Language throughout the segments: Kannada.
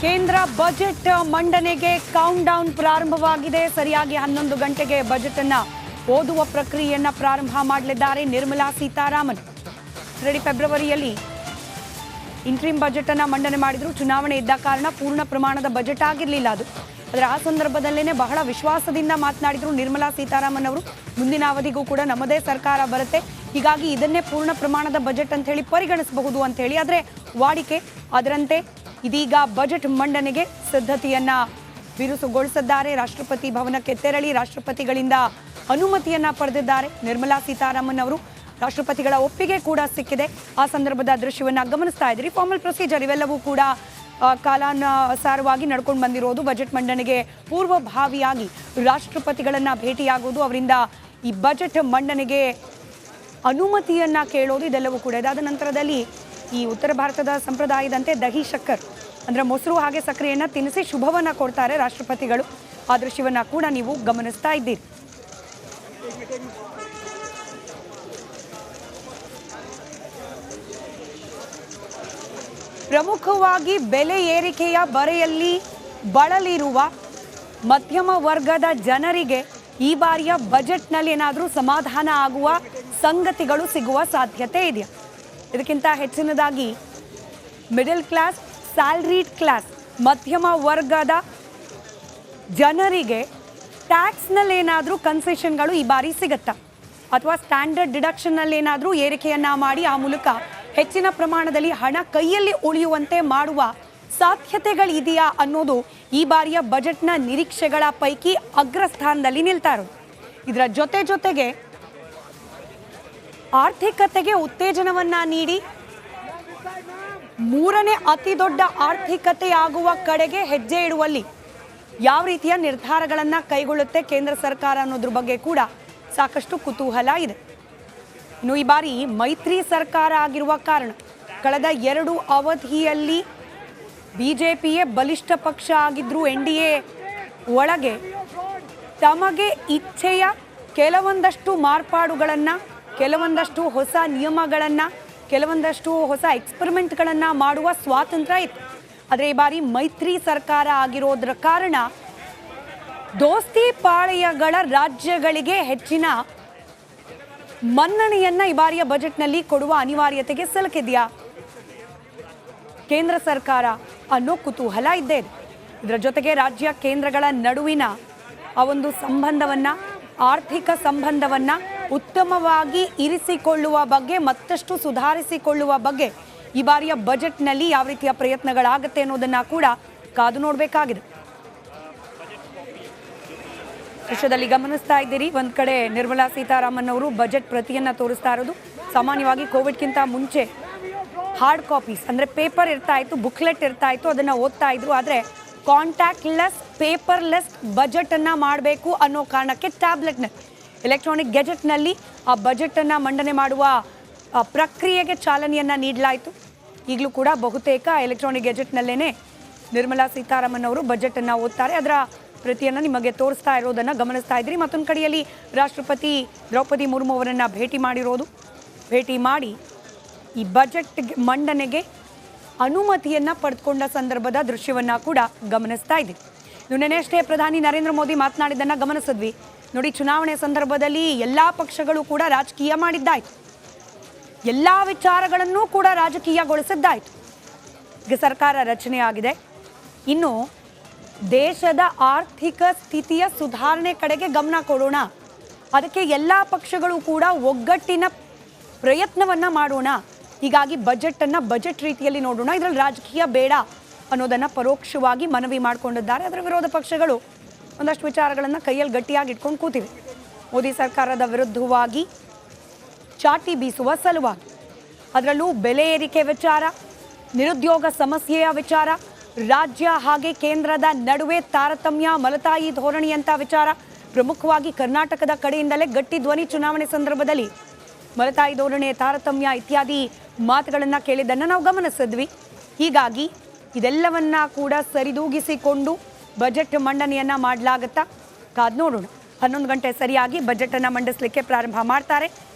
ಕೇಂದ್ರ ಬಜೆಟ್ ಮಂಡನೆಗೆ ಕೌಂಟ್ ಡೌನ್ ಪ್ರಾರಂಭವಾಗಿದೆ. ಸರಿಯಾಗಿ 11 ಗಂಟೆಗೆ ಬಜೆಟ್ ಅನ್ನು ಓದುವ ಪ್ರಕ್ರಿಯೆಯನ್ನು ಪ್ರಾರಂಭ ಮಾಡಲಿದ್ದಾರೆ ನಿರ್ಮಲಾ ಸೀತಾರಾಮನ್. ಫೆಬ್ರವರಿಯಲ್ಲಿ ಇಂಟ್ರಿಮ್ ಬಜೆಟ್ ಅನ್ನು ಮಂಡನೆ ಮಾಡಿದ್ರು. ಚುನಾವಣೆ ಇದ್ದ ಕಾರಣ ಪೂರ್ಣ ಪ್ರಮಾಣದ ಬಜೆಟ್ ಆಗಿರಲಿಲ್ಲ ಅದು. ಆದರೆ ಆ ಸಂದರ್ಭದಲ್ಲೇನೆ ಬಹಳ ವಿಶ್ವಾಸದಿಂದ ಮಾತನಾಡಿದ್ರು ನಿರ್ಮಲಾ ಸೀತಾರಾಮನ್ ಅವರು. ಮುಂದಿನ ಅವಧಿಗೂ ಕೂಡ ನಮ್ಮದೇ ಸರ್ಕಾರ ಬರುತ್ತೆ, ಹೀಗಾಗಿ ಇದನ್ನೇ ಪೂರ್ಣ ಪ್ರಮಾಣದ ಬಜೆಟ್ ಅಂತ ಹೇಳಿ ಪರಿಗಣಿಸಬಹುದು ಅಂತ ಹೇಳಿ. ಆದರೆ ವಾಡಿಕೆ ಅದರಂತೆ ಇದೀಗ ಬಜೆಟ್ ಮಂಡನೆಗೆ ಸಿದ್ಧತೆಯನ್ನ ಬಿರುಸುಗೊಳಿಸಿದ್ದಾರೆ. ರಾಷ್ಟ್ರಪತಿ ಭವನಕ್ಕೆ ತೆರಳಿ ರಾಷ್ಟ್ರಪತಿಗಳಿಂದ ಅನುಮತಿಯನ್ನ ಪಡೆದಿದ್ದಾರೆ ನಿರ್ಮಲಾ ಸೀತಾರಾಮನ್ ಅವರು. ರಾಷ್ಟ್ರಪತಿಗಳ ಒಪ್ಪಿಗೆ ಕೂಡ ಸಿಕ್ಕಿದೆ. ಆ ಸಂದರ್ಭದ ದೃಶ್ಯವನ್ನ ಗಮನಿಸ್ತಾ ಇದ್ದೀರಿ. ಫಾರ್ಮಲ್ ಪ್ರೊಸೀಜರ್ ಇವೆಲ್ಲವೂ ಕೂಡ ಕಾಲಾನುಸಾರವಾಗಿ ನಡ್ಕೊಂಡು ಬಂದಿರೋದು. ಬಜೆಟ್ ಮಂಡನೆಗೆ ಪೂರ್ವಭಾವಿಯಾಗಿ ರಾಷ್ಟ್ರಪತಿಗಳನ್ನ ಭೇಟಿಯಾಗೋದು, ಅವರಿಂದ ಈ ಬಜೆಟ್ ಮಂಡನೆಗೆ ಅನುಮತಿಯನ್ನ ಕೇಳೋದು, ಇದೆಲ್ಲವೂ ಕೂಡ. ಇದಾದ ನಂತರದಲ್ಲಿ ಈ ಉತ್ತರ ಭಾರತದ ಸಂಪ್ರದಾಯದಂತೆ ದಹಿ ಶಕ್ಕರ್ ಅಂದರೆ ಮೊಸರು ಹಾಗೆ ಸಕ್ಕರೆಯನ್ನು ತಿನ್ನಿಸಿ ಶುಭವನ್ನ ಕೊಡ್ತಾರೆ ರಾಷ್ಟ್ರಪತಿಗಳು. ಆ ದೃಶ್ಯವನ್ನ ಕೂಡ ನೀವು ಗಮನಿಸ್ತಾ ಇದ್ದೀರಿ. ಪ್ರಮುಖವಾಗಿ ಬೆಲೆ ಏರಿಕೆಯ ಬರೆಯಲ್ಲಿ ಬಳಲಿರುವ ಮಧ್ಯಮ ವರ್ಗದ ಜನರಿಗೆ ಈ ಬಾರಿಯ ಬಜೆಟ್ನಲ್ಲಿ ಏನಾದರೂ ಸಮಾಧಾನ ಆಗುವ ಸಂಗತಿಗಳು ಸಿಗುವ ಸಾಧ್ಯತೆ ಇದೆಯಾ? ಇದಕ್ಕಿಂತ ಹೆಚ್ಚಿನದಾಗಿ ಮಿಡಲ್ ಕ್ಲಾಸ್, ಸ್ಯಾಲ್ರಿಡ್ ಕ್ಲಾಸ್, ಮಧ್ಯಮ ವರ್ಗದ ಜನರಿಗೆ ಟ್ಯಾಕ್ಸ್ನಲ್ಲಿ ಏನಾದರೂ ಕನ್ಸೆಷನ್ಗಳು ಈ ಬಾರಿ ಸಿಗುತ್ತಾ, ಅಥವಾ ಸ್ಟ್ಯಾಂಡರ್ಡ್ ಡಿಡಕ್ಷನ್ನಲ್ಲಿ ಏನಾದರೂ ಏರಿಕೆಯನ್ನು ಮಾಡಿ ಆ ಮೂಲಕ ಹೆಚ್ಚಿನ ಪ್ರಮಾಣದಲ್ಲಿ ಹಣ ಕೈಯಲ್ಲಿ ಉಳಿಯುವಂತೆ ಮಾಡುವ ಸಾಧ್ಯತೆಗಳಿದೆಯಾ ಅನ್ನೋದು ಈ ಬಾರಿಯ ಬಜೆಟ್ನ ನಿರೀಕ್ಷೆಗಳ ಪೈಕಿ ಅಗ್ರಸ್ಥಾನದಲ್ಲಿ ನಿಲ್ತಾ ಇರೋದು. ಇದರ ಜೊತೆಗೆ ಆರ್ಥಿಕತೆಗೆ ಉತ್ತೇಜನವನ್ನ ನೀಡಿ ಮೂರನೇ ಅತಿ ದೊಡ್ಡ ಆರ್ಥಿಕತೆ ಆಗುವ ಕಡೆಗೆ ಹೆಜ್ಜೆ ಇಡುವಲ್ಲಿ ಯಾವ ರೀತಿಯ ನಿರ್ಧಾರಗಳನ್ನು ಕೈಗೊಳ್ಳುತ್ತೆ ಕೇಂದ್ರ ಸರ್ಕಾರ ಅನ್ನೋದ್ರ ಬಗ್ಗೆ ಕೂಡ ಸಾಕಷ್ಟು ಕುತೂಹಲ ಇದೆ. ಇನ್ನು ಈ ಬಾರಿ ಮೈತ್ರಿ ಸರ್ಕಾರ ಆಗಿರುವ ಕಾರಣ ಕಳೆದ 2 ಅವಧಿಯಲ್ಲಿ ಬಿಜೆಪಿಯೇ ಬಲಿಷ್ಠ ಪಕ್ಷ ಆಗಿದ್ರು. NDA ಒಳಗೆ ತಮಗೆ ಇಚ್ಛೆಯ ಕೆಲವೊಂದಷ್ಟು ಮಾರ್ಪಾಡುಗಳನ್ನು, ಕೆಲವೊಂದಷ್ಟು ಹೊಸ ನಿಯಮಗಳನ್ನು, ಕೆಲವೊಂದಷ್ಟು ಹೊಸ ಎಕ್ಸ್ಪೆರಿಮೆಂಟ್ಗಳನ್ನು ಮಾಡುವ ಸ್ವಾತಂತ್ರ್ಯ ಇತ್ತು. ಆದರೆ ಈ ಬಾರಿ ಮೈತ್ರಿ ಸರ್ಕಾರ ಆಗಿರೋದ್ರ ಕಾರಣ ದೋಸ್ತಿ ಪಾಳೆಯಗಳ ರಾಜ್ಯಗಳಿಗೆ ಹೆಚ್ಚಿನ ಮನ್ನಣೆಯನ್ನ ಈ ಬಾರಿಯ ಬಜೆಟ್ನಲ್ಲಿ ಕೊಡುವ ಅನಿವಾರ್ಯತೆಗೆ ಸಿಲುಕಿದೆಯಾ ಕೇಂದ್ರ ಸರ್ಕಾರ ಅನ್ನೋ ಕುತೂಹಲ ಇದ್ದೇ ಇದೆ. ಇದರ ಜೊತೆಗೆ ರಾಜ್ಯ ಕೇಂದ್ರಗಳ ನಡುವಿನ ಆ ಒಂದು ಸಂಬಂಧವನ್ನ, ಆರ್ಥಿಕ ಸಂಬಂಧವನ್ನ ಉತ್ತಮವಾಗಿ ಇರಿಸಿಕೊಳ್ಳುವ ಬಗ್ಗೆ, ಮತ್ತಷ್ಟು ಸುಧಾರಿಸಿಕೊಳ್ಳುವ ಬಗ್ಗೆ ಈ ಬಾರಿಯ ಬಜೆಟ್ನಲ್ಲಿ ಯಾವ ರೀತಿಯ ಪ್ರಯತ್ನಗಳಾಗುತ್ತೆ ಅನ್ನೋದನ್ನ ಕೂಡ ಕಾದು ನೋಡಬೇಕಾಗಿದೆ. ದೃಶ್ಯದಲ್ಲಿ ಗಮನಿಸ್ತಾ ಇದ್ದೀರಿ, ಒಂದ್ ಕಡೆ ನಿರ್ಮಲಾ ಸೀತಾರಾಮನ್ ಅವರು ಬಜೆಟ್ ಪ್ರತಿಯನ್ನ ತೋರಿಸ್ತಾ ಇರೋದು. ಸಾಮಾನ್ಯವಾಗಿ ಕೋವಿಡ್ಗಿಂತ ಮುಂಚೆ ಹಾರ್ಡ್ ಕಾಪೀಸ್ ಅಂದರೆ ಪೇಪರ್ ಇರ್ತಾ ಇತ್ತು, ಬುಕ್ಲೆಟ್ ಇರ್ತಾ ಇತ್ತು, ಅದನ್ನು ಓದ್ತಾ ಇದ್ರು. ಆದರೆ ಕಾಂಟ್ಯಾಕ್ಟ್ಲೆಸ್, ಪೇಪರ್ಲೆಸ್ ಬಜೆಟನ್ನು ಮಾಡಬೇಕು ಅನ್ನೋ ಕಾರಣಕ್ಕೆ ಟ್ಯಾಬ್ಲೆಟ್ನಲ್ಲಿ, ಎಲೆಕ್ಟ್ರಾನಿಕ್ ಗೆಜೆಟ್ನಲ್ಲಿ ಆ ಬಜೆಟನ್ನು ಮಂಡನೆ ಮಾಡುವ ಪ್ರಕ್ರಿಯೆಗೆ ಚಾಲನೆಯನ್ನು ನೀಡಲಾಯಿತು. ಈಗಲೂ ಕೂಡ ಬಹುತೇಕ ಎಲೆಕ್ಟ್ರಾನಿಕ್ ಗೆಜೆಟ್ನಲ್ಲೇ ನಿರ್ಮಲಾ ಸೀತಾರಾಮನ್ ಅವರು ಬಜೆಟನ್ನು ಓದ್ತಾರೆ. ಅದರ ಪ್ರತಿಯನ್ನು ನಿಮಗೆ ತೋರಿಸ್ತಾ ಇರೋದನ್ನು ಗಮನಿಸ್ತಾ ಇದ್ದೀರಿ. ಮತ್ತೊಂದು ಕಡೆಯಲ್ಲಿ ರಾಷ್ಟ್ರಪತಿ ದ್ರೌಪದಿ ಮುರ್ಮು ಅವರನ್ನು ಭೇಟಿ ಮಾಡಿ ಈ ಬಜೆಟ್ ಮಂಡನೆಗೆ ಅನುಮತಿಯನ್ನು ಪಡೆದುಕೊಂಡ ಸಂದರ್ಭದ ದೃಶ್ಯವನ್ನು ಕೂಡ ಗಮನಿಸ್ತಾ ಇದ್ದೀವಿ. ನಿನ್ನೆಯಷ್ಟೇ ಪ್ರಧಾನಿ ನರೇಂದ್ರ ಮೋದಿ ಮಾತನಾಡಿದ್ದನ್ನು ಗಮನಿಸಿದ್ವಿ ನೋಡಿ. ಚುನಾವಣೆ ಸಂದರ್ಭದಲ್ಲಿ ಎಲ್ಲ ಪಕ್ಷಗಳು ಕೂಡ ರಾಜಕೀಯ ಮಾಡಿದ್ದಾಯಿತು, ಎಲ್ಲ ವಿಚಾರಗಳನ್ನೂ ಕೂಡ ರಾಜಕೀಯಗೊಳಿಸಿದ್ದಾಯಿತು. ಈಗ ಸರ್ಕಾರ ರಚನೆ ಆಗಿದೆ, ಇನ್ನು ದೇಶದ ಆರ್ಥಿಕ ಸ್ಥಿತಿಯ ಸುಧಾರಣೆ ಕಡೆಗೆ ಗಮನ ಕೊಡೋಣ, ಅದಕ್ಕೆ ಎಲ್ಲ ಪಕ್ಷಗಳು ಕೂಡ ಒಗ್ಗಟ್ಟಿನ ಪ್ರಯತ್ನವನ್ನು ಮಾಡೋಣ, ಹೀಗಾಗಿ ಬಜೆಟನ್ನು ಬಜೆಟ್ ರೀತಿಯಲ್ಲಿ ನೋಡೋಣ, ಇದರಲ್ಲಿ ರಾಜಕೀಯ ಬೇಡ ಅನ್ನೋದನ್ನು ಪರೋಕ್ಷವಾಗಿ ಮನವಿ ಮಾಡಿಕೊಂಡಿದ್ದಾರೆ. ಅದರ ವಿರೋಧ ಪಕ್ಷಗಳು ಒಂದಷ್ಟು ವಿಚಾರಗಳನ್ನು ಕೈಯಲ್ಲಿ ಗಟ್ಟಿಯಾಗಿ ಇಟ್ಕೊಂಡು ಕೂತಿವೆ. ಮೋದಿ ಸರ್ಕಾರದ ವಿರುದ್ಧವಾಗಿ ಚಾಟಿ ಬೀಸುವ ಸಲುವಾಗಿ, ಅದರಲ್ಲೂ ಬೆಲೆ ಏರಿಕೆ ವಿಚಾರ, ನಿರುದ್ಯೋಗ ಸಮಸ್ಯೆಯ ವಿಚಾರ, ರಾಜ್ಯ ಹಾಗೆ ಕೇಂದ್ರದ ನಡುವೆ ತಾರತಮ್ಯ, ಮಲತಾಯಿ ಧೋರಣೆಯಂಥ ವಿಚಾರ, ಪ್ರಮುಖವಾಗಿ ಕರ್ನಾಟಕದ ಕಡೆಯಿಂದಲೇ ಗಟ್ಟಿ ಧ್ವನಿ ಚುನಾವಣೆ ಸಂದರ್ಭದಲ್ಲಿ ಮಲತಾಯಿ ಧೋರಣೆ, ತಾರತಮ್ಯ ಇತ್ಯಾದಿ ಮಾತುಗಳನ್ನು ಕೇಳಿದ್ದನ್ನು ನಾವು ಗಮನಿಸಿದ್ವಿ. ಹೀಗಾಗಿ ಇದೆಲ್ಲವನ್ನ ಕೂಡ ಸರಿದೂಗಿಸಿಕೊಂಡು ಬಜೆಟ್ ಮಂಡನೆಯನ್ನು ಮಾಡಲಾಗುತ್ತಾ ಕಾದು ನೋಡೋಣ. 11 ಗಂಟೆ ಸರಿಯಾಗಿ ಬಜೆಟನ್ನು ಮಂಡಿಸಲಿಕ್ಕೆ ಪ್ರಾರಂಭ ಮಾಡ್ತಾರೆ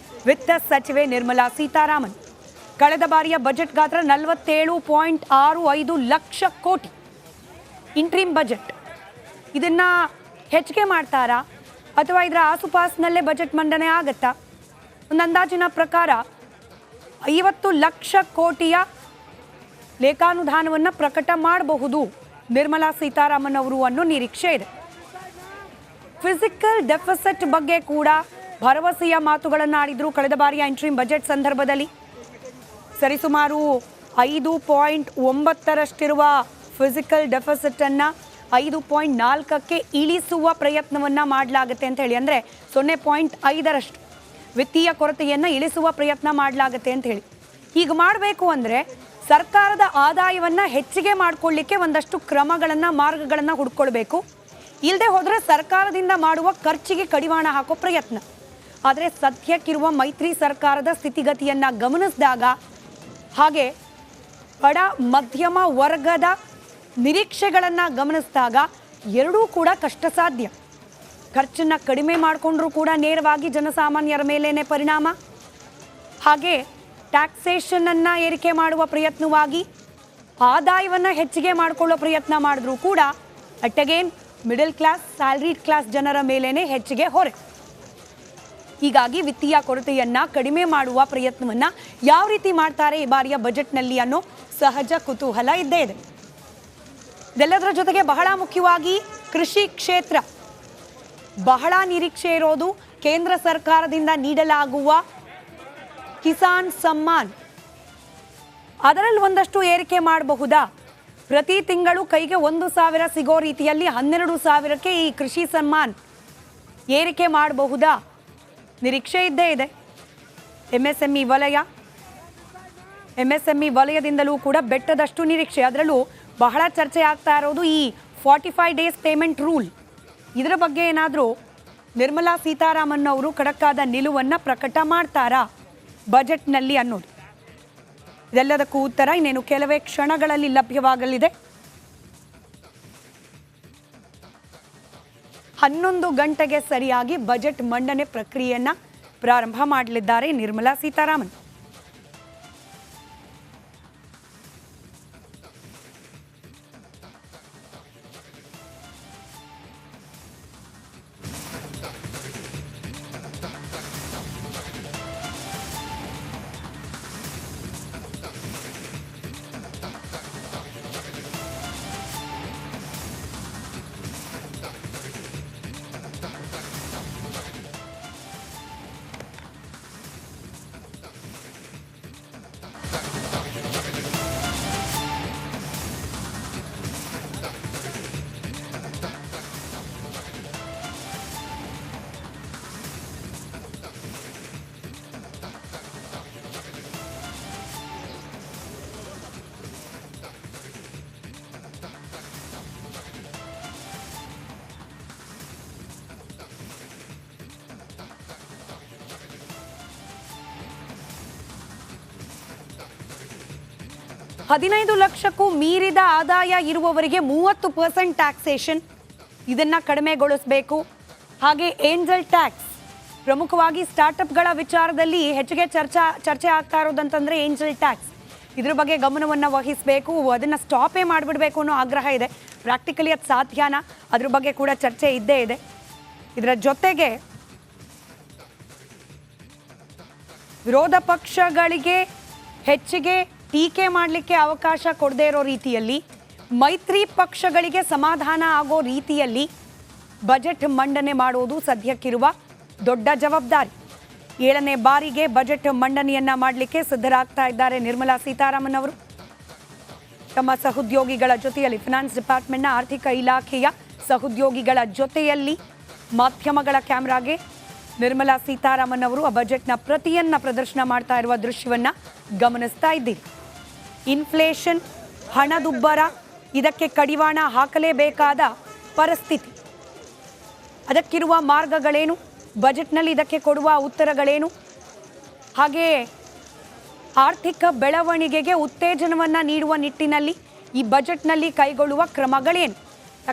ವಿತ್ತ ಸಚಿವೆ ನಿರ್ಮಲಾ ಸೀತಾರಾಮನ್. ಕಳೆದ ಬಾರಿಯ ಬಜೆಟ್ ಗಾತ್ರ 47.65 ಲಕ್ಷ ಕೋಟಿ. ಇಂಟ್ರೀಮ್ ಬಜೆಟ್ ಇದನ್ನು ಹೆಚ್ಚಿಗೆ ಮಾಡ್ತಾರಾ ಅಥವಾ ಇದರ ಆಸುಪಾಸಿನಲ್ಲೇ ಬಜೆಟ್ ಮಂಡನೆ ಆಗುತ್ತಾ? ಒಂದು ಅಂದಾಜಿನ ಪ್ರಕಾರ 50 ಲಕ್ಷ ಕೋಟಿಯ ಲೇಖಾನುದಾನವನ್ನು ಪ್ರಕಟ ಮಾಡಬಹುದು ನಿರ್ಮಲಾ ಸೀತಾರಾಮನ್ ಅವರು ಅನ್ನೋ ನಿರೀಕ್ಷೆ ಇದೆ. ಫಿಸಿಕಲ್ ಡೆಫಿಸಿಟ್ ಬಗ್ಗೆ ಕೂಡ ಭರವಸೆಯ ಮಾತುಗಳನ್ನು ಆಡಿದ್ರು ಕಳೆದ ಬಾರಿಯ ಇಂಟ್ರೀಮ್ ಬಜೆಟ್ ಸಂದರ್ಭದಲ್ಲಿ. ಸರಿಸುಮಾರು 5.9ರಷ್ಟಿರುವ ಫಿಸಿಕಲ್ ಡೆಫಿಸಿಟನ್ನು 5.4ಕ್ಕೆ ಇಳಿಸುವ ಪ್ರಯತ್ನವನ್ನು ಮಾಡಲಾಗುತ್ತೆ ಅಂತ ಹೇಳಿ, ಅಂದರೆ 0.5ರಷ್ಟು ವಿತ್ತೀಯ ಕೊರತೆಯನ್ನು ಇಳಿಸುವ ಪ್ರಯತ್ನ ಮಾಡಲಾಗುತ್ತೆ ಅಂತ ಹೇಳಿ. ಹೀಗೆ ಮಾಡಬೇಕು ಅಂದರೆ ಸರ್ಕಾರದ ಆದಾಯವನ್ನು ಹೆಚ್ಚಿಗೆ ಮಾಡಿಕೊಳ್ಳಿಕ್ಕೆ ಒಂದಷ್ಟು ಕ್ರಮಗಳನ್ನು ಮಾರ್ಗಗಳನ್ನು ಹುಡ್ಕೊಳ್ಬೇಕು. ಇಲ್ಲದೆ ಹೋದರೆ ಸರ್ಕಾರದಿಂದ ಮಾಡುವ ಖರ್ಚಿಗೆ ಕಡಿವಾಣ ಹಾಕೋ ಪ್ರಯತ್ನ. ಆದರೆ ಸದ್ಯಕ್ಕಿರುವ ಮೈತ್ರಿ ಸರ್ಕಾರದ ಸ್ಥಿತಿಗತಿಯನ್ನು ಗಮನಿಸಿದಾಗ ಹಾಗೆ ಬಡ ಮಧ್ಯಮ ವರ್ಗದ ನಿರೀಕ್ಷೆಗಳನ್ನು ಗಮನಿಸಿದಾಗ ಎರಡೂ ಕೂಡ ಕಷ್ಟ ಸಾಧ್ಯ. ಖರ್ಚನ್ನು ಕಡಿಮೆ ಮಾಡಿಕೊಂಡ್ರೂ ಕೂಡ ನೇರವಾಗಿ ಜನಸಾಮಾನ್ಯರ ಮೇಲೇ ಪರಿಣಾಮ. ಹಾಗೆ ಟ್ಯಾಕ್ಸೇಷನನ್ನು ಏರಿಕೆ ಮಾಡುವ ಪ್ರಯತ್ನವಾಗಿ ಆದಾಯವನ್ನು ಹೆಚ್ಚಿಗೆ ಮಾಡಿಕೊಳ್ಳೋ ಪ್ರಯತ್ನ ಮಾಡಿದ್ರೂ ಕೂಡ at again middle class salaried class ಜನರ ಮೇಲೇ ಹೆಚ್ಚಿಗೆ ಹೊರೆ. ಹೀಗಾಗಿ ವಿತ್ತೀಯ ಕೊರತೆಯನ್ನು ಕಡಿಮೆ ಮಾಡುವ ಪ್ರಯತ್ನವನ್ನು ಯಾವ ರೀತಿ ಮಾಡ್ತಾರೆ ಈ ಬಾರಿಯ ಬಜೆಟ್ನಲ್ಲಿ ಅನ್ನೋ ಸಹಜ ಕುತೂಹಲ ಇದ್ದೇ ಇದೆ. ಇದೆಲ್ಲದರ ಜೊತೆಗೆ ಬಹಳ ಮುಖ್ಯವಾಗಿ ಕೃಷಿ ಕ್ಷೇತ್ರ ಬಹಳ ನಿರೀಕ್ಷೆ ಇರೋದು ಕೇಂದ್ರ ಸರ್ಕಾರದಿಂದ ನೀಡಲಾಗುವ ಕಿಸಾನ್ ಸಮ್ಮಾನ್. ಅದರಲ್ಲಿ ಒಂದಷ್ಟು ಏರಿಕೆ ಮಾಡಬಹುದಾ? ಪ್ರತಿ ತಿಂಗಳು ಕೈಗೆ 1,000 ಸಿಗೋ ರೀತಿಯಲ್ಲಿ 12,000ಕ್ಕೆ ಈ ಕೃಷಿ ಸಮ್ಮಾನ್ ಏರಿಕೆ ಮಾಡಬಹುದಾ? ನಿರೀಕ್ಷೆ ಇದ್ದೇ ಇದೆ. ಎಂಎಸ್ಎಂಇ ವಲಯದಿಂದಲೂ ಕೂಡ ಬೆಟ್ಟದಷ್ಟು ನಿರೀಕ್ಷೆ. ಅದರಲ್ಲೂ ಬಹಳ ಚರ್ಚೆ ಆಗ್ತಾ ಇರೋದು ಈ 45 ಡೇಸ್ ಪೇಮೆಂಟ್ ರೂಲ್. ಇದರ ಬಗ್ಗೆ ಏನಾದರೂ ನಿರ್ಮಲಾ ಸೀತಾರಾಮನ್ ಅವರು ಖಡಕ್ಕಾದ ನಿಲುವನ್ನು ಪ್ರಕಟ ಮಾಡ್ತಾರಾ ಬಜೆಟ್ನಲ್ಲಿ ಅನ್ನೋದು. ಇದೆಲ್ಲದಕ್ಕೂ ಉತ್ತರ ಇನ್ನೇನು ಕೆಲವೇ ಕ್ಷಣಗಳಲ್ಲಿ ಲಭ್ಯವಾಗಲಿದೆ. 11 ಗಂಟೆಗೆ ಸರಿಯಾಗಿ ಬಜೆಟ್ ಮಂಡನೆ ಪ್ರಕ್ರಿಯೆಯನ್ನು ಪ್ರಾರಂಭ ಮಾಡಲಿದ್ದಾರೆ ನಿರ್ಮಲಾ ಸೀತಾರಾಮನ್. $15 ಲಕ್ಷಕ್ಕೂ ಮೀರಿದ ಆದಾಯ ಇರುವವರಿಗೆ 30% ಟ್ಯಾಕ್ಸೇಷನ್, ಇದನ್ನು ಕಡಿಮೆಗೊಳಿಸಬೇಕು. ಹಾಗೆ ಏಂಜಲ್ ಟ್ಯಾಕ್ಸ್, ಪ್ರಮುಖವಾಗಿ ಸ್ಟಾರ್ಟಪ್ಗಳ ವಿಚಾರದಲ್ಲಿ ಹೆಚ್ಚಿಗೆ ಚರ್ಚೆ ಆಗ್ತಾ ಇರೋದಂತಂದರೆ ಏಂಜಲ್ ಟ್ಯಾಕ್ಸ್. ಇದ್ರ ಬಗ್ಗೆ ಗಮನವನ್ನು ವಹಿಸಬೇಕು, ಅದನ್ನು ಸ್ಟಾಪೇ ಮಾಡಿಬಿಡಬೇಕು ಅನ್ನೋ ಆಗ್ರಹ ಇದೆ. ಪ್ರಾಕ್ಟಿಕಲಿ ಅದು ಸಾಧ್ಯನಾ? ಅದ್ರ ಬಗ್ಗೆ ಕೂಡ ಚರ್ಚೆ ಇದ್ದೇ ಇದೆ. ಇದರ ಜೊತೆಗೆ ವಿರೋಧ ಪಕ್ಷಗಳಿಗೆ ಹೆಚ್ಚಿಗೆ ಟೀಕೆ ಮಾಡಲಿಕ್ಕೆ ಅವಕಾಶ ಕೊಡದೇ ಇರೋ ರೀತಿಯಲ್ಲಿ, ಮೈತ್ರಿ ಪಕ್ಷಗಳಿಗೆ ಸಮಾಧಾನ ಆಗೋ ರೀತಿಯಲ್ಲಿ ಬಜೆಟ್ ಮಂಡನೆ ಮಾಡೋದು ಸದ್ಯಕ್ಕಿರುವ ದೊಡ್ಡ ಜವಾಬ್ದಾರಿ. 7ನೇ ಬಾರಿಗೆ ಬಜೆಟ್ ಮಂಡನೆಯನ್ನ ಮಾಡಲಿಕ್ಕೆ ಸಿದ್ಧರಾಗ್ತಾ ಇದ್ದಾರೆ ನಿರ್ಮಲಾ ಸೀತಾರಾಮನ್ ಅವರು. ತಮ್ಮ ಸಹೋದ್ಯೋಗಿಗಳ ಜೊತೆಯಲ್ಲಿ, ಫಿನಾನ್ಸ್ ಡಿಪಾರ್ಟ್ಮೆಂಟ್ನ ಆರ್ಥಿಕ ಇಲಾಖೆಯ ಸಹೋದ್ಯೋಗಿಗಳ ಜೊತೆಯಲ್ಲಿ ಮಾಧ್ಯಮಗಳ ಕ್ಯಾಮ್ರಾಗೆ ನಿರ್ಮಲಾ ಸೀತಾರಾಮನ್ ಅವರು ಆ ಬಜೆಟ್ನ ಪ್ರತಿಯನ್ನ ಪ್ರದರ್ಶನ ಮಾಡ್ತಾ ಇರುವ ದೃಶ್ಯವನ್ನ ಗಮನಿಸ್ತಾ ಇದ್ದೀವಿ. ಇನ್ಫ್ಲೇಷನ್, ಹಣದುಬ್ಬರ, ಇದಕ್ಕೆ ಕಡಿವಾಣ ಹಾಕಲೇಬೇಕಾದ ಪರಿಸ್ಥಿತಿ. ಅದಕ್ಕಿರುವ ಮಾರ್ಗಗಳೇನು, ಬಜೆಟ್ನಲ್ಲಿ ಇದಕ್ಕೆ ಕೊಡುವ ಉತ್ತರಗಳೇನು, ಹಾಗೆಯೇ ಆರ್ಥಿಕ ಬೆಳವಣಿಗೆಗೆ ಉತ್ತೇಜನವನ್ನು ನೀಡುವ ನಿಟ್ಟಿನಲ್ಲಿ ಈ ಬಜೆಟ್ನಲ್ಲಿ ಕೈಗೊಳ್ಳುವ ಕ್ರಮಗಳೇನು,